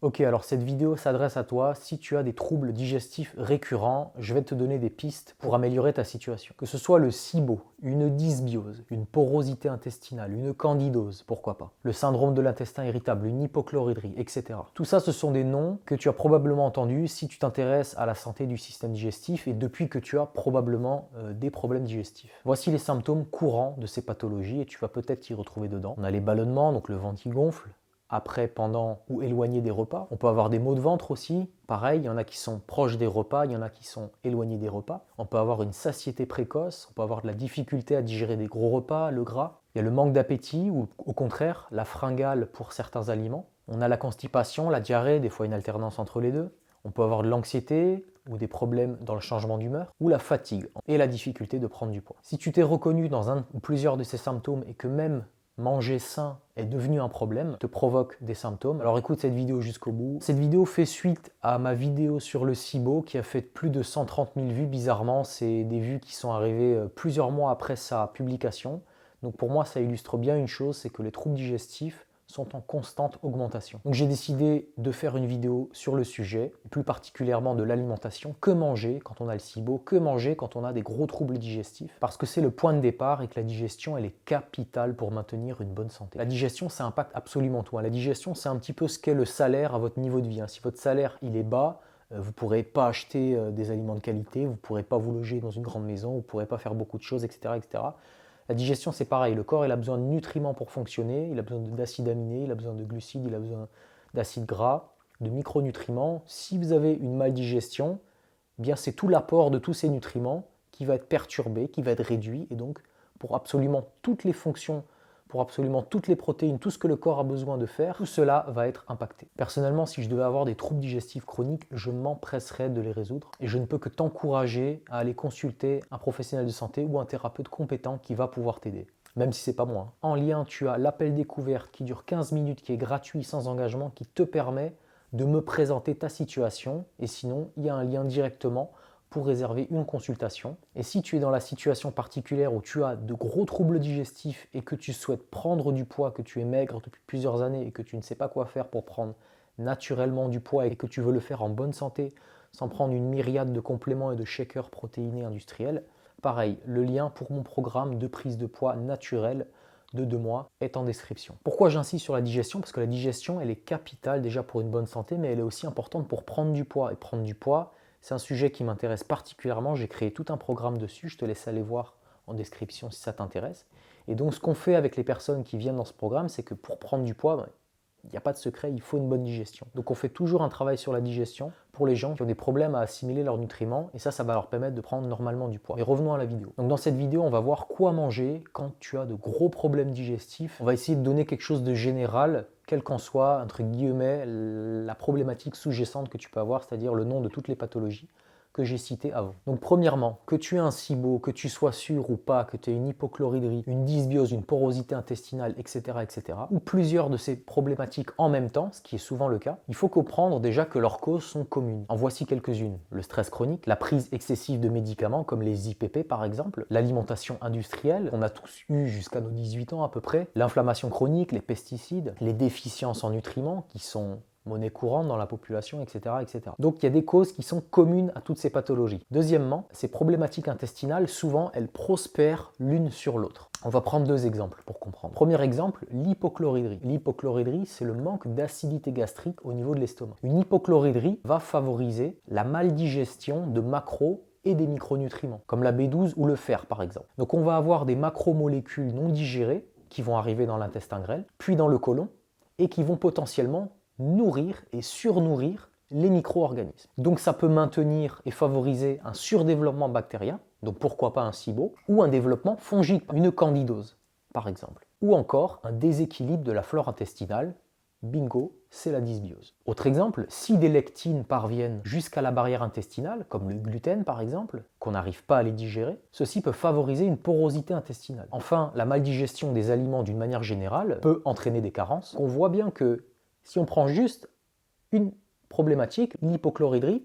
Ok, alors cette vidéo s'adresse à toi si tu as des troubles digestifs récurrents. Je vais te donner des pistes pour améliorer ta situation. Que ce soit le SIBO, une dysbiose, une porosité intestinale, une candidose, pourquoi pas, le syndrome de l'intestin irritable, une hypochloridrie, etc. Tout ça, ce sont des noms que tu as probablement entendus si tu t'intéresses à la santé du système digestif et depuis que tu as probablement des problèmes digestifs. Voici les symptômes courants de ces pathologies et tu vas peut-être t'y retrouver dedans. On a les ballonnements, donc le ventre qui gonfle, après, pendant ou éloigné des repas. On peut avoir des maux de ventre aussi, pareil, il y en a qui sont proches des repas, il y en a qui sont éloignés des repas. On peut avoir une satiété précoce, on peut avoir de la difficulté à digérer des gros repas, le gras. Il y a le manque d'appétit ou au contraire la fringale pour certains aliments. On a la constipation, la diarrhée, des fois une alternance entre les deux. On peut avoir de l'anxiété ou des problèmes dans le changement d'humeur, ou la fatigue et la difficulté de prendre du poids. Si tu t'es reconnu dans un ou plusieurs de ces symptômes et que même manger sain est devenu un problème, te provoque des symptômes, alors écoute cette vidéo jusqu'au bout. Cette vidéo fait suite à ma vidéo sur le SIBO qui a fait plus de 130 000 vues. Bizarrement, c'est des vues qui sont arrivées plusieurs mois après sa publication. Donc pour moi, ça illustre bien une chose, c'est que les troubles digestifs sont en constante augmentation. Donc j'ai décidé de faire une vidéo sur le sujet, plus particulièrement de l'alimentation, que manger quand on a le SIBO, que manger quand on a des gros troubles digestifs, parce que c'est le point de départ et que la digestion, elle est capitale pour maintenir une bonne santé. La digestion, ça impacte absolument tout. La digestion, c'est un petit peu ce qu'est le salaire à votre niveau de vie. Si votre salaire, il est bas, vous ne pourrez pas acheter des aliments de qualité, vous ne pourrez pas vous loger dans une grande maison, vous ne pourrez pas faire beaucoup de choses, etc. etc. La digestion, c'est pareil. Le corps, il a besoin de nutriments pour fonctionner. Il a besoin d'acides aminés, il a besoin de glucides, il a besoin d'acides gras, de micronutriments. Si vous avez une maldigestion, eh bien c'est tout l'apport de tous ces nutriments qui va être perturbé, qui va être réduit. Et donc, pour absolument toutes les fonctions, pour absolument toutes les protéines, tout ce que le corps a besoin de faire, tout cela va être impacté. Personnellement, si je devais avoir des troubles digestifs chroniques, je m'empresserais de les résoudre et je ne peux que t'encourager à aller consulter un professionnel de santé ou un thérapeute compétent qui va pouvoir t'aider. Même si c'est pas moi. En lien, tu as l'appel découverte qui dure 15 minutes, qui est gratuit, sans engagement, qui te permet de me présenter ta situation. Et sinon, il y a un lien directement pour réserver une consultation. Et si tu es dans la situation particulière où tu as de gros troubles digestifs et que tu souhaites prendre du poids, que tu es maigre depuis plusieurs années et que tu ne sais pas quoi faire pour prendre naturellement du poids et que tu veux le faire en bonne santé sans prendre une myriade de compléments et de shakers protéinés industriels, pareil, le lien pour mon programme de prise de poids naturel de 2 mois est en description. Pourquoi j'insiste sur la digestion? Parce que la digestion, elle est capitale déjà pour une bonne santé, mais elle est aussi importante pour prendre du poids. Et prendre du poids, c'est un sujet qui m'intéresse particulièrement. J'ai créé tout un programme dessus. Je te laisse aller voir en description si ça t'intéresse. Et donc, ce qu'on fait avec les personnes qui viennent dans ce programme, c'est que pour prendre du poids, il n'y a pas de secret, il faut une bonne digestion. Donc, on fait toujours un travail sur la digestion pour les gens qui ont des problèmes à assimiler leurs nutriments. Et ça va leur permettre de prendre normalement du poids. Mais revenons à la vidéo. Donc, dans cette vidéo, on va voir quoi manger quand tu as de gros problèmes digestifs. On va essayer de donner quelque chose de général, quelle qu'en soit, entre guillemets, la problématique sous-jacente que tu peux avoir, c'est-à-dire le nom de toutes les pathologies que j'ai citées avant. Donc premièrement, que tu aies un SIBO, que tu sois sûr ou pas, que tu aies une hypochloridrie, une dysbiose, une porosité intestinale, etc., ou plusieurs de ces problématiques en même temps, ce qui est souvent le cas, il faut comprendre déjà que leurs causes sont communes. En voici quelques-unes. Le stress chronique, la prise excessive de médicaments comme les IPP par exemple, l'alimentation industrielle, qu'on a tous eu jusqu'à nos 18 ans à peu près, l'inflammation chronique, les pesticides, les déficiences en nutriments qui sont monnaie courante dans la population, etc., etc. Donc il y a des causes qui sont communes à toutes ces pathologies. Deuxièmement, ces problématiques intestinales, souvent, elles prospèrent l'une sur l'autre. On va prendre 2 exemples pour comprendre. Premier exemple, l'hypochloridrie. L'hypochloridrie, c'est le manque d'acidité gastrique au niveau de l'estomac. Une hypochloridrie va favoriser la maldigestion de macros et des micronutriments, comme la B12 ou le fer par exemple. Donc on va avoir des macromolécules non digérées qui vont arriver dans l'intestin grêle, puis dans le côlon, et qui vont potentiellement nourrir et surnourrir les micro-organismes. Donc ça peut maintenir et favoriser un surdéveloppement bactérien, donc pourquoi pas un SIBO, ou un développement fongique, une candidose par exemple. Ou encore un déséquilibre de la flore intestinale, bingo, c'est la dysbiose. Autre exemple, si des lectines parviennent jusqu'à la barrière intestinale, comme le gluten par exemple, qu'on n'arrive pas à les digérer, ceci peut favoriser une porosité intestinale. Enfin, la maldigestion des aliments d'une manière générale peut entraîner des carences. On voit bien que si on prend juste une problématique, l'hypochloridrie,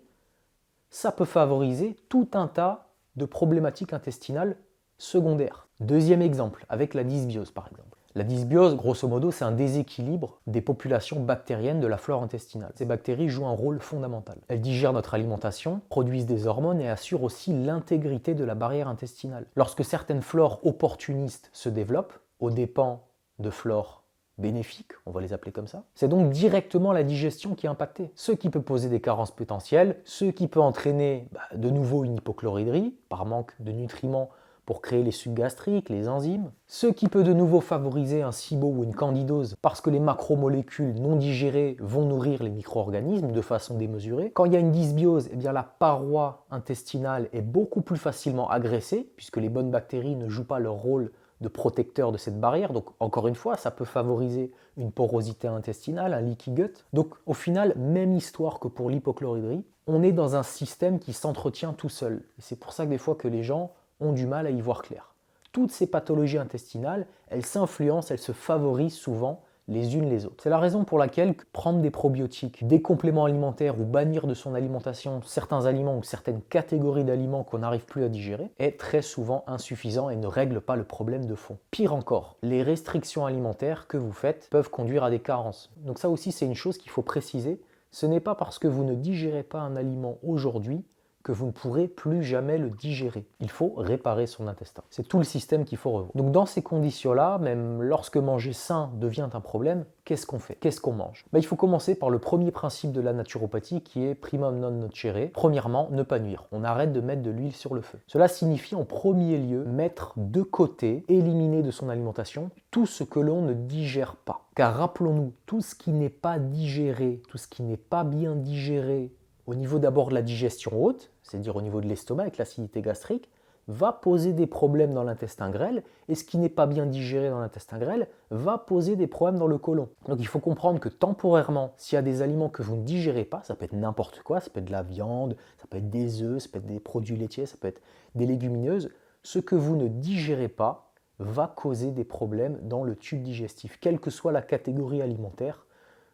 ça peut favoriser tout un tas de problématiques intestinales secondaires. Deuxième exemple, avec la dysbiose par exemple. La dysbiose, grosso modo, c'est un déséquilibre des populations bactériennes de la flore intestinale. Ces bactéries jouent un rôle fondamental. Elles digèrent notre alimentation, produisent des hormones et assurent aussi l'intégrité de la barrière intestinale. Lorsque certaines flores opportunistes se développent, aux dépens de flores bénéfiques, on va les appeler comme ça, c'est donc directement la digestion qui est impactée. Ce qui peut poser des carences potentielles, ce qui peut entraîner de nouveau une hypochloridrie, par manque de nutriments pour créer les sucs gastriques, les enzymes, ce qui peut de nouveau favoriser un SIBO ou une candidose parce que les macromolécules non digérées vont nourrir les micro-organismes de façon démesurée. Quand il y a une dysbiose, eh bien la paroi intestinale est beaucoup plus facilement agressée puisque les bonnes bactéries ne jouent pas leur rôle de protecteur de cette barrière. Donc encore une fois, ça peut favoriser une porosité intestinale, un leaky gut. Donc au final, même histoire que pour l'hypochloridrie, on est dans un système qui s'entretient tout seul. Et c'est pour ça que des fois que les gens ont du mal à y voir clair. Toutes ces pathologies intestinales, elles s'influencent, elles se favorisent souvent les unes les autres. C'est la raison pour laquelle prendre des probiotiques, des compléments alimentaires ou bannir de son alimentation certains aliments ou certaines catégories d'aliments qu'on n'arrive plus à digérer est très souvent insuffisant et ne règle pas le problème de fond. Pire encore, les restrictions alimentaires que vous faites peuvent conduire à des carences. Donc ça aussi, c'est une chose qu'il faut préciser. Ce n'est pas parce que vous ne digérez pas un aliment aujourd'hui que vous ne pourrez plus jamais le digérer. Il faut réparer son intestin. C'est tout le système qu'il faut revoir. Donc dans ces conditions-là, même lorsque manger sain devient un problème, qu'est-ce qu'on fait? Qu'est-ce qu'on mange? Il faut commencer par le premier principe de la naturopathie qui est primum non nocere. Premièrement, ne pas nuire. On arrête de mettre de l'huile sur le feu. Cela signifie en premier lieu mettre de côté, éliminer de son alimentation tout ce que l'on ne digère pas. Car rappelons-nous, tout ce qui n'est pas digéré, tout ce qui n'est pas bien digéré, au niveau d'abord de la digestion haute, c'est-à-dire au niveau de l'estomac avec l'acidité gastrique, va poser des problèmes dans l'intestin grêle, et ce qui n'est pas bien digéré dans l'intestin grêle va poser des problèmes dans le côlon. Donc il faut comprendre que temporairement, s'il y a des aliments que vous ne digérez pas, ça peut être n'importe quoi, ça peut être de la viande, ça peut être des œufs, ça peut être des produits laitiers, ça peut être des légumineuses, ce que vous ne digérez pas va causer des problèmes dans le tube digestif, quelle que soit la catégorie alimentaire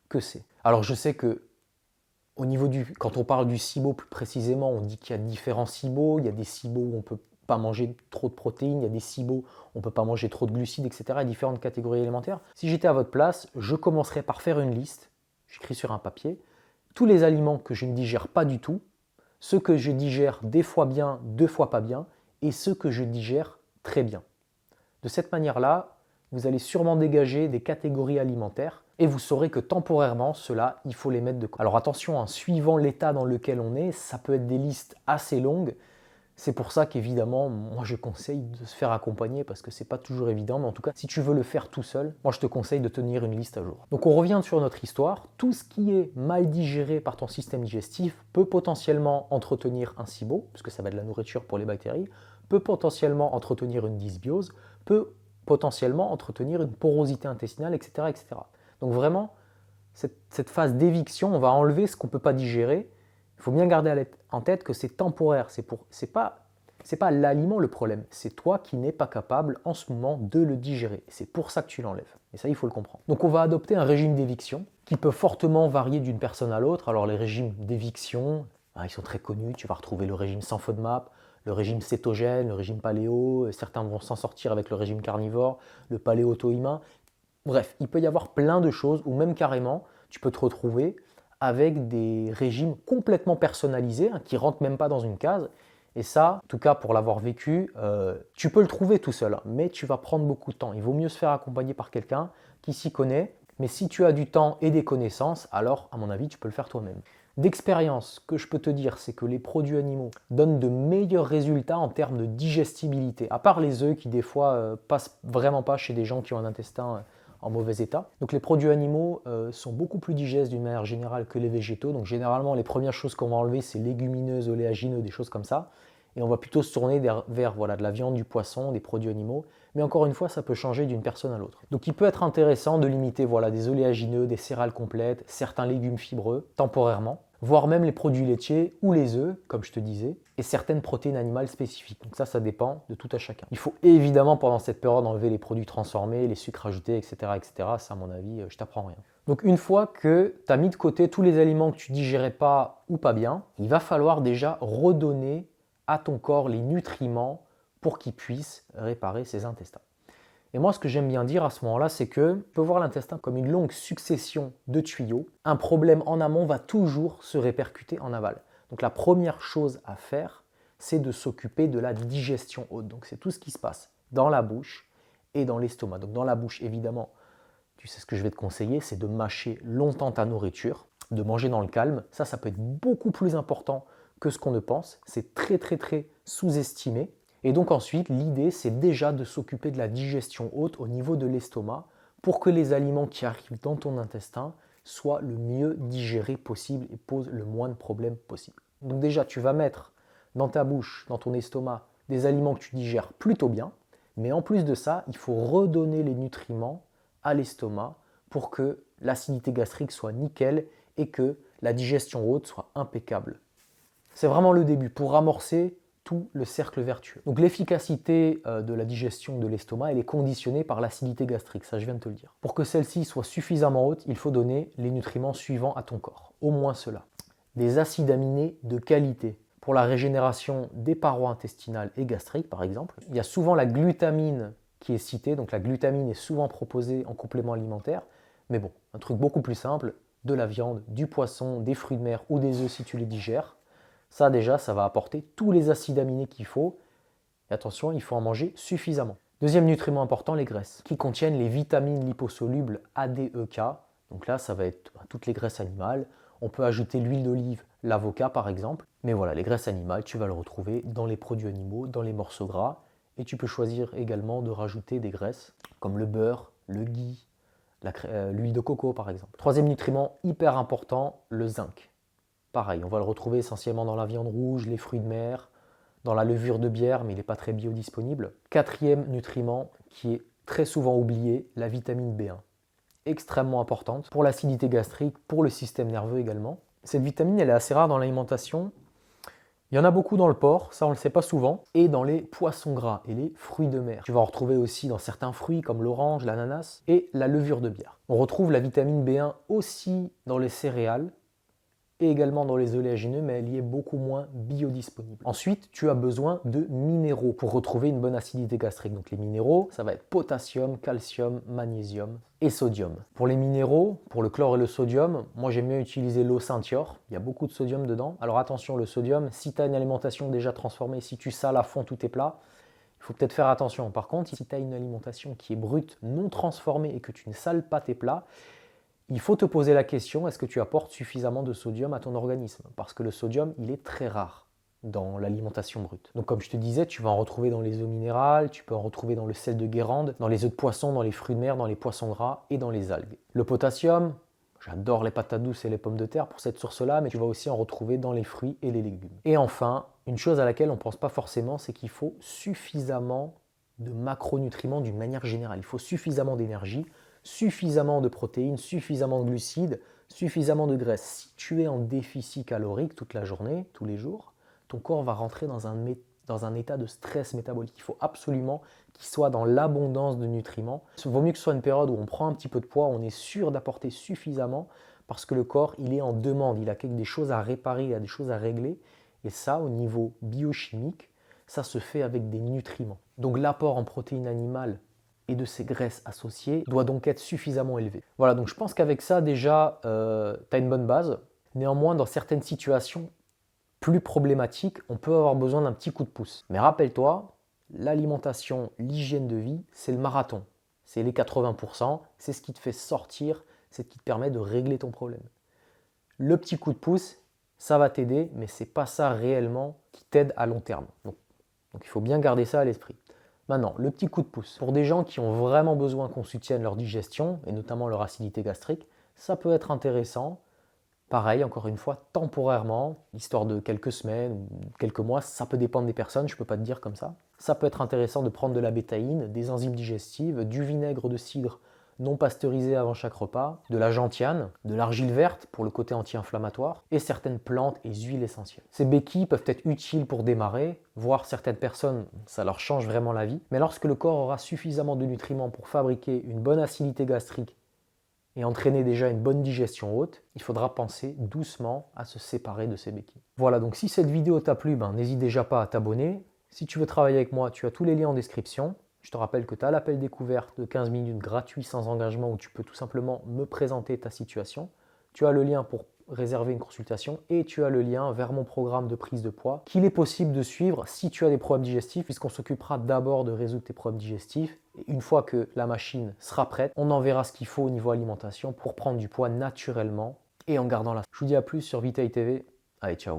que c'est. Alors je sais que au niveau quand on parle du SIBO plus précisément, on dit qu'il y a différents SIBO. Il y a des SIBO où on ne peut pas manger trop de protéines, il y a des SIBO où on ne peut pas manger trop de glucides, etc. Il y a différentes catégories alimentaires. Si j'étais à votre place, je commencerais par faire une liste, j'écris sur un papier, tous les aliments que je ne digère pas du tout, ceux que je digère des fois bien, 2 fois pas bien, et ceux que je digère très bien. De cette manière-là, vous allez sûrement dégager des catégories alimentaires et vous saurez que temporairement, ceux-là, il faut les mettre de côté. Alors attention, suivant l'état dans lequel on est, ça peut être des listes assez longues. C'est pour ça qu'évidemment, moi je conseille de se faire accompagner parce que c'est pas toujours évident, mais en tout cas, si tu veux le faire tout seul, moi je te conseille de tenir une liste à jour. Donc on revient sur notre histoire. Tout ce qui est mal digéré par ton système digestif peut potentiellement entretenir un SIBO, puisque ça va de la nourriture pour les bactéries, peut potentiellement entretenir une dysbiose, peut potentiellement entretenir une porosité intestinale, etc. etc. Donc vraiment, cette phase d'éviction, on va enlever ce qu'on ne peut pas digérer. Il faut bien garder en tête que c'est temporaire. C'est pas l'aliment le problème. C'est toi qui n'es pas capable en ce moment de le digérer. C'est pour ça que tu l'enlèves. Et ça, il faut le comprendre. Donc on va adopter un régime d'éviction qui peut fortement varier d'une personne à l'autre. Alors les régimes d'éviction, ils sont très connus. Tu vas retrouver le régime sans FODMAP, le régime cétogène, le régime paléo. Certains vont s'en sortir avec le régime carnivore, le paléo auto-immun. Bref, il peut y avoir plein de choses, ou même carrément, tu peux te retrouver avec des régimes complètement personnalisés, qui ne rentrent même pas dans une case. Et ça, en tout cas pour l'avoir vécu, tu peux le trouver tout seul, mais tu vas prendre beaucoup de temps. Il vaut mieux se faire accompagner par quelqu'un qui s'y connaît. Mais si tu as du temps et des connaissances, alors à mon avis, tu peux le faire toi-même. D'expérience, ce que je peux te dire, c'est que les produits animaux donnent de meilleurs résultats en termes de digestibilité, à part les œufs qui des fois passent vraiment pas chez des gens qui ont un intestin en mauvais état. Donc les produits animaux sont beaucoup plus digestes d'une manière générale que les végétaux. Donc généralement, les premières choses qu'on va enlever, c'est légumineuses, oléagineux, des choses comme ça. Et on va plutôt se tourner vers voilà, de la viande, du poisson, des produits animaux. Mais encore une fois, ça peut changer d'une personne à l'autre. Donc il peut être intéressant de limiter voilà, des oléagineux, des céréales complètes, certains légumes fibreux, temporairement, voire même les produits laitiers ou les œufs, comme je te disais, et certaines protéines animales spécifiques. Donc ça dépend de tout à chacun. Il faut évidemment pendant cette période enlever les produits transformés, les sucres ajoutés, etc. etc. Ça, à mon avis, je t'apprends rien. Donc une fois que tu as mis de côté tous les aliments que tu digérais pas ou pas bien, il va falloir déjà redonner à ton corps les nutriments pour qu'il puisse réparer ses intestins. Et moi, ce que j'aime bien dire à ce moment-là, c'est que tu peux voir l'intestin comme une longue succession de tuyaux. Un problème en amont va toujours se répercuter en aval. Donc la première chose à faire, c'est de s'occuper de la digestion haute. Donc c'est tout ce qui se passe dans la bouche et dans l'estomac. Donc dans la bouche, évidemment, tu sais ce que je vais te conseiller, c'est de mâcher longtemps ta nourriture, de manger dans le calme. Ça peut être beaucoup plus important que ce qu'on ne pense. C'est très sous-estimé. Et donc ensuite, l'idée, c'est déjà de s'occuper de la digestion haute au niveau de l'estomac pour que les aliments qui arrivent dans ton intestin soient le mieux digérés possible et posent le moins de problèmes possible. Donc déjà, tu vas mettre dans ta bouche, dans ton estomac, des aliments que tu digères plutôt bien. Mais en plus de ça, il faut redonner les nutriments à l'estomac pour que l'acidité gastrique soit nickel et que la digestion haute soit impeccable. C'est vraiment le début pour amorcer tout le cercle vertueux. Donc l'efficacité de la digestion de l'estomac, elle est conditionnée par l'acidité gastrique, ça je viens de te le dire. Pour que celle-ci soit suffisamment haute, il faut donner les nutriments suivants à ton corps, au moins cela. Des acides aminés de qualité. Pour la régénération des parois intestinales et gastriques par exemple, il y a souvent la glutamine qui est citée, donc la glutamine est souvent proposée en complément alimentaire, mais bon, un truc beaucoup plus simple, de la viande, du poisson, des fruits de mer ou des œufs si tu les digères. Ça déjà, ça va apporter tous les acides aminés qu'il faut. Et attention, il faut en manger suffisamment. Deuxième nutriment important, les graisses, qui contiennent les vitamines liposolubles ADEK. Donc là, ça va être toutes les graisses animales. On peut ajouter l'huile d'olive, l'avocat par exemple. Mais voilà, les graisses animales, tu vas le retrouver dans les produits animaux, dans les morceaux gras. Et tu peux choisir également de rajouter des graisses comme le beurre, le ghee, l'huile de coco par exemple. Troisième nutriment hyper important, le zinc. Pareil, on va le retrouver essentiellement dans la viande rouge, les fruits de mer, dans la levure de bière, mais il n'est pas très biodisponible. Quatrième nutriment qui est très souvent oublié, la vitamine B1. Extrêmement importante pour l'acidité gastrique, pour le système nerveux également. Cette vitamine, elle est assez rare dans l'alimentation. Il y en a beaucoup dans le porc, ça on ne le sait pas souvent, et dans les poissons gras et les fruits de mer. Tu vas en retrouver aussi dans certains fruits comme l'orange, l'ananas et la levure de bière. On retrouve la vitamine B1 aussi dans les céréales, et également dans les oléagineux, mais elle y est beaucoup moins biodisponible. Ensuite, tu as besoin de minéraux pour retrouver une bonne acidité gastrique. Donc les minéraux, ça va être potassium, calcium, magnésium et sodium. Pour les minéraux, pour le chlore et le sodium, moi j'aime bien utiliser l'eau Saint-Thior. Il y a beaucoup de sodium dedans. Alors attention, le sodium, si tu as une alimentation déjà transformée, si tu sales à fond tous tes plats, il faut peut-être faire attention. Par contre, si tu as une alimentation qui est brute, non transformée et que tu ne sales pas tes plats, il faut te poser la question, est-ce que tu apportes suffisamment de sodium à ton organisme? Parce que le sodium, il est très rare dans l'alimentation brute. Donc comme je te disais, tu vas en retrouver dans les eaux minérales, tu peux en retrouver dans le sel de Guérande, dans les œufs de poisson, dans les fruits de mer, dans les poissons gras et dans les algues. Le potassium, j'adore les patates douces et les pommes de terre pour cette source-là, mais tu vas aussi en retrouver dans les fruits et les légumes. Et enfin, une chose à laquelle on ne pense pas forcément, c'est qu'il faut suffisamment de macronutriments d'une manière générale. Il faut suffisamment d'énergie, suffisamment de protéines, suffisamment de glucides, suffisamment de graisse. Si tu es en déficit calorique toute la journée, tous les jours, ton corps va rentrer dans un état de stress métabolique. Il faut absolument qu'il soit dans l'abondance de nutriments. Il vaut mieux que ce soit une période où on prend un petit peu de poids, on est sûr d'apporter suffisamment parce que le corps, il est en demande, il a des choses à réparer, il a des choses à régler. Et ça, au niveau biochimique, ça se fait avec des nutriments. Donc l'apport en protéines animales et de ces graisses associées doit donc être suffisamment élevé. Voilà, donc je pense qu'avec ça déjà, tu as une bonne base. Néanmoins, dans certaines situations plus problématiques, on peut avoir besoin d'un petit coup de pouce. Mais rappelle-toi, l'alimentation, l'hygiène de vie, c'est le marathon. C'est les 80%, c'est ce qui te fait sortir, c'est ce qui te permet de régler ton problème. Le petit coup de pouce, ça va t'aider, mais ce n'est pas ça réellement qui t'aide à long terme. Donc il faut bien garder ça à l'esprit. Maintenant, le petit coup de pouce. Pour des gens qui ont vraiment besoin qu'on soutienne leur digestion, et notamment leur acidité gastrique, ça peut être intéressant. Pareil, encore une fois, temporairement, histoire de quelques semaines ou quelques mois, ça peut dépendre des personnes, je ne peux pas te dire comme ça. Ça peut être intéressant de prendre de la bétaïne, des enzymes digestives, du vinaigre de cidre non pasteurisé avant chaque repas, de la gentiane, de l'argile verte pour le côté anti-inflammatoire et certaines plantes et huiles essentielles. Ces béquilles peuvent être utiles pour démarrer, voire certaines personnes, ça leur change vraiment la vie. Mais lorsque le corps aura suffisamment de nutriments pour fabriquer une bonne acidité gastrique et entraîner déjà une bonne digestion haute, il faudra penser doucement à se séparer de ces béquilles. Voilà, donc si cette vidéo t'a plu, n'hésite déjà pas à t'abonner. Si tu veux travailler avec moi, tu as tous les liens en description. Je te rappelle que tu as l'appel découverte de 15 minutes gratuit sans engagement où tu peux tout simplement me présenter ta situation. Tu as le lien pour réserver une consultation et tu as le lien vers mon programme de prise de poids qu'il est possible de suivre si tu as des problèmes digestifs puisqu'on s'occupera d'abord de résoudre tes problèmes digestifs. Et une fois que la machine sera prête, on enverra ce qu'il faut au niveau alimentation pour prendre du poids naturellement et en gardant la. Je vous dis à plus sur Vitae TV. Allez, ciao.